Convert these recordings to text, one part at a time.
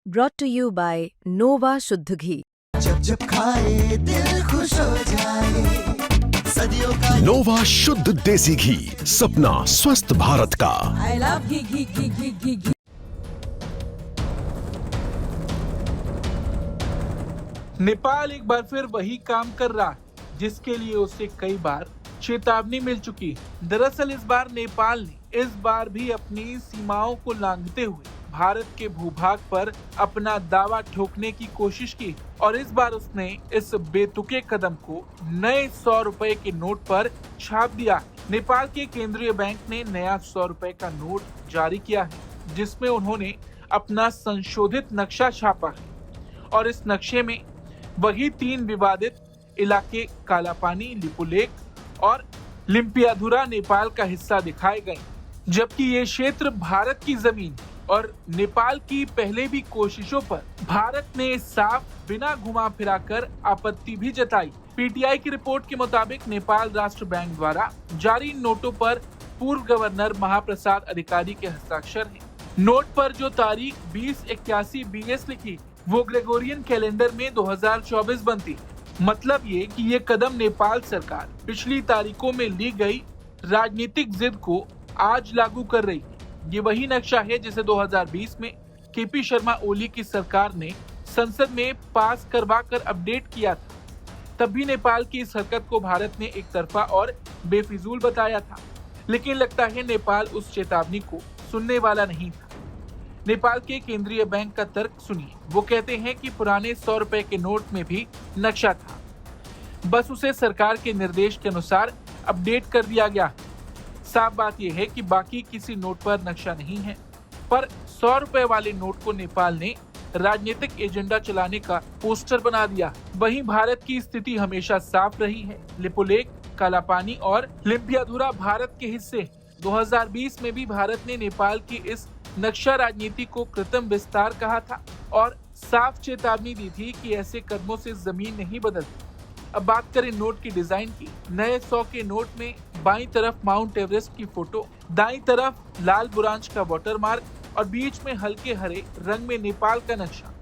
brought to you by Nova शुद्ध घी। जब जब खाए दिल खुश हो जाए, सदियों का नोवा शुद्ध देसी घी, सपना स्वस्थ भारत का। I love घी। नेपाल एक बार फिर वही काम कर रहा है जिसके लिए उसे कई बार चेतावनी मिल चुकी है। दरअसल इस बार नेपाल ने इस बार भी अपनी सीमाओं को लांघते हुए भारत के भूभाग पर अपना दावा ठोकने की कोशिश की और इस बार उसने इस बेतुके कदम को नए 100 रुपए के नोट पर छाप दिया। नेपाल के केंद्रीय बैंक ने नया 100 रुपए का नोट जारी किया है जिसमें उन्होंने अपना संशोधित नक्शा छापा है और इस नक्शे में वही 3 विवादित इलाके कालापानी, लिपुलेख और लिम्पियाधुरा नेपाल का हिस्सा दिखाए गए, जबकि ये क्षेत्र भारत की जमीन और नेपाल की पहले भी कोशिशों पर भारत ने साफ बिना घुमा फिराकर आपत्ति भी जताई। पीटीआई की रिपोर्ट के मुताबिक नेपाल राष्ट्र बैंक द्वारा जारी नोटों पर पूर्व गवर्नर महाप्रसाद अधिकारी के हस्ताक्षर हैं। नोट पर जो तारीख 2081 BS लिखी वो ग्रेगोरियन कैलेंडर में 2024 बनती है। मतलब ये कि ये कदम नेपाल सरकार पिछली तारीखों में ली गई राजनीतिक जिद को आज लागू कर रही है। ये वही नक्शा है जिसे 2020 में केपी शर्मा ओली की सरकार ने संसद में पास करवा कर अपडेट किया था। तब भी नेपाल की इस हरकत को भारत ने एक तरफा और बेफिजूल बताया था, लेकिन लगता है नेपाल उस चेतावनी को सुनने वाला नहीं था। नेपाल के केंद्रीय बैंक का तर्क सुनिए। वो कहते हैं कि पुराने 100 रुपए के नोट में भी नक्शा था, बस उसे सरकार के निर्देश के अनुसार अपडेट कर दिया गया। साफ बात यह है कि बाकी किसी नोट पर नक्शा नहीं है, पर 100 रुपए वाले नोट को नेपाल ने राजनीतिक एजेंडा चलाने का पोस्टर बना दिया। वहीं भारत की स्थिति हमेशा साफ रही है। लिपुलेख, कालापानी और लिम्पियाधुरा भारत के हिस्से। 2020 में भी भारत ने नेपाल की इस नक्शा राजनीति को कृत्रिम विस्तार कहा था और साफ चेतावनी दी थी कि ऐसे कदमों से जमीन नहीं बदलती। अब बात करें नोट की डिजाइन की। नए 100 के नोट में बाईं तरफ माउंट एवरेस्ट की फोटो, दाईं तरफ लाल बुरांश का वाटरमार्क और बीच में हल्के हरे रंग में नेपाल का नक्शा।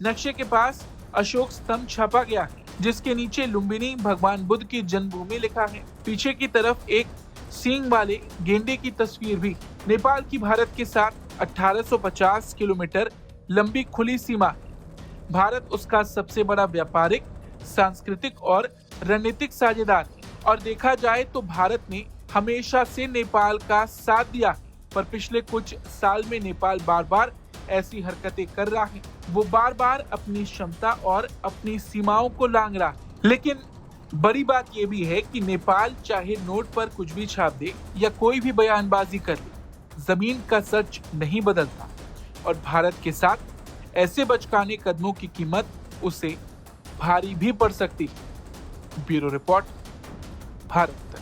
नक्शे के पास अशोक स्तंभ छापा गया है जिसके नीचे लुम्बिनी भगवान बुद्ध की जन्मभूमि लिखा है। पीछे की तरफ एक सींग वाले गेंडे की तस्वीर भी। नेपाल की भारत के साथ 1850 किलोमीटर लंबी खुली सीमा है। भारत उसका सबसे बड़ा व्यापारिक, सांस्कृतिक और रणनीतिक साझेदार है और देखा जाए तो भारत ने हमेशा से नेपाल का साथ दिया है, पर पिछले कुछ साल में नेपाल बार बार ऐसी हरकतें कर रहा है। वो बार बार अपनी क्षमता और अपनी सीमाओं को लांघ रहा है। लेकिन बड़ी बात यह भी है कि नेपाल चाहे नोट पर कुछ भी छाप दे या कोई भी बयानबाजी कर ले, जमीन का सच नहीं बदलता और भारत के साथ ऐसे बचकाने कदमों की कीमत उसे भारी भी पड़ सकती है। Bureau report, Bharat.